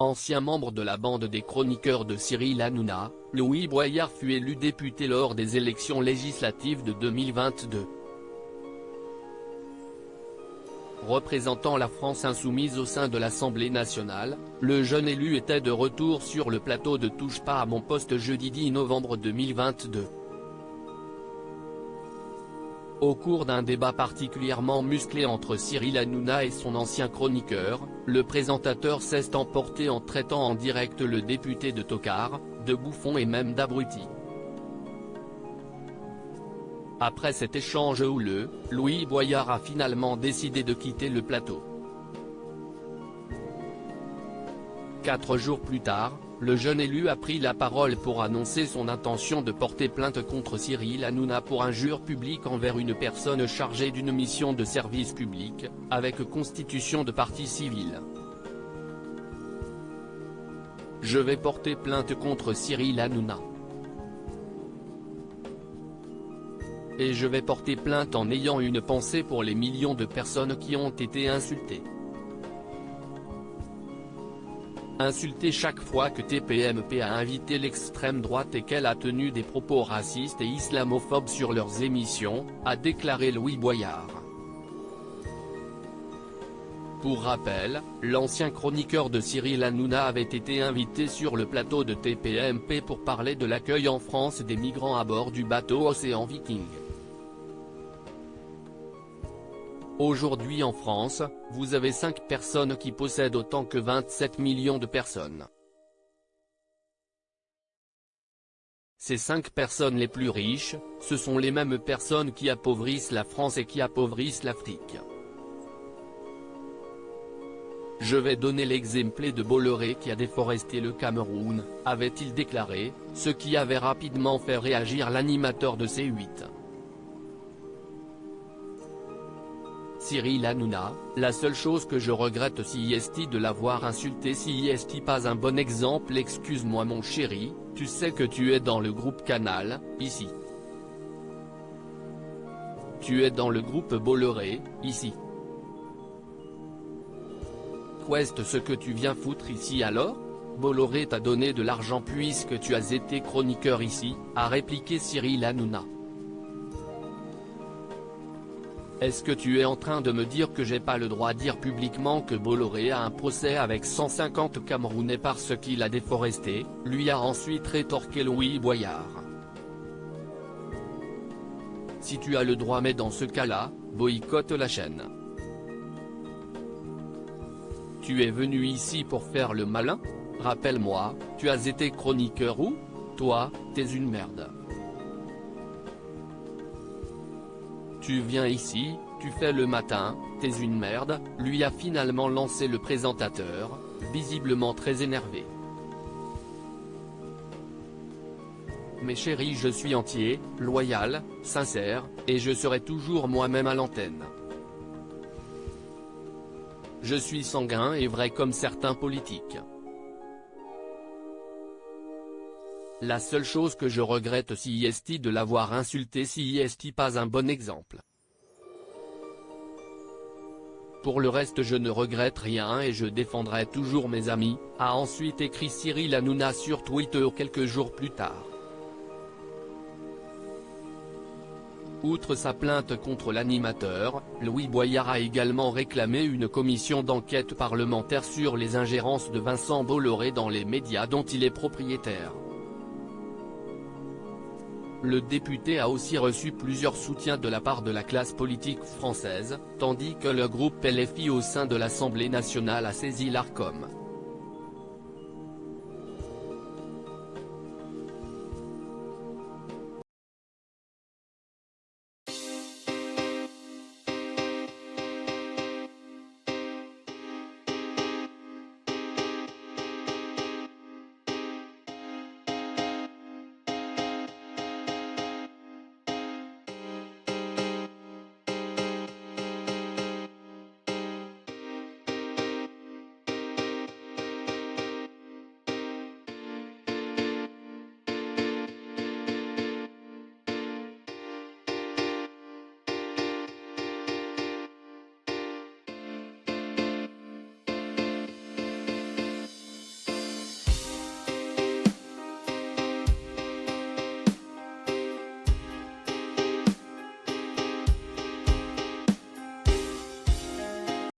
Ancien membre de la bande des chroniqueurs de Cyril Hanouna, Louis Boyard fut élu député lors des élections législatives de 2022. Représentant la France insoumise au sein de l'Assemblée nationale, le jeune élu était de retour sur le plateau de Touche pas à mon poste jeudi 10 novembre 2022. Au cours d'un débat particulièrement musclé entre Cyril Hanouna et son ancien chroniqueur, le présentateur s'est emporté en traitant en direct le député de tocard, de bouffon et même d'abruti. Après cet échange houleux, Louis Boyard a finalement décidé de quitter le plateau. 4 jours plus tard, le jeune élu a pris la parole pour annoncer son intention de porter plainte contre Cyril Hanouna pour injure publique envers une personne chargée d'une mission de service public, avec constitution de partie civile. Je vais porter plainte contre Cyril Hanouna. Et je vais porter plainte en ayant une pensée pour les millions de personnes qui ont été insultées. Insultée chaque fois que TPMP a invité l'extrême droite et qu'elle a tenu des propos racistes et islamophobes sur leurs émissions, a déclaré Louis Boyard. Pour rappel, l'ancien chroniqueur de Cyril Hanouna avait été invité sur le plateau de TPMP pour parler de l'accueil en France des migrants à bord du bateau Océan Viking. Aujourd'hui en France, vous avez 5 personnes qui possèdent autant que 27 millions de personnes. Ces 5 personnes les plus riches, ce sont les mêmes personnes qui appauvrissent la France et qui appauvrissent l'Afrique. Je vais donner l'exemple de Bolloré qui a déforesté le Cameroun, avait-il déclaré, ce qui avait rapidement fait réagir l'animateur de C8. Cyril Hanouna, la seule chose que je regrette c'est de l'avoir insulté, c'est pas un bon exemple. Excuse-moi mon chéri, tu sais que tu es dans le groupe Canal, ici. Tu es dans le groupe Bolloré, ici. Qu'est-ce ce que tu viens foutre ici alors? Bolloré t'a donné de l'argent puisque tu as été chroniqueur ici, a répliqué Cyril Hanouna. Est-ce que tu es en train de me dire que j'ai pas le droit de dire publiquement que Bolloré a un procès avec 150 Camerounais parce qu'il a déforesté, lui a ensuite rétorqué Louis Boyard. Si tu as le droit mais dans ce cas-là, boycotte la chaîne. Tu es venu ici pour faire le malin? Rappelle-moi, tu as été chroniqueur où? Toi, t'es une merde. Tu viens ici, tu fais le matin, t'es une merde, lui a finalement lancé le présentateur, visiblement très énervé. Mes chéris, je suis entier, loyal, sincère, et je serai toujours moi-même à l'antenne. Je suis sanguin et vrai comme certains politiques. La seule chose que je regrette c'est de l'avoir insulté, c'est pas un bon exemple. Pour le reste je ne regrette rien et je défendrai toujours mes amis, a ensuite écrit Cyril Hanouna sur Twitter quelques jours plus tard. Outre sa plainte contre l'animateur, Louis Boyard a également réclamé une commission d'enquête parlementaire sur les ingérences de Vincent Bolloré dans les médias dont il est propriétaire. Le député a aussi reçu plusieurs soutiens de la part de la classe politique française, tandis que le groupe LFI au sein de l'Assemblée nationale a saisi l'Arcom.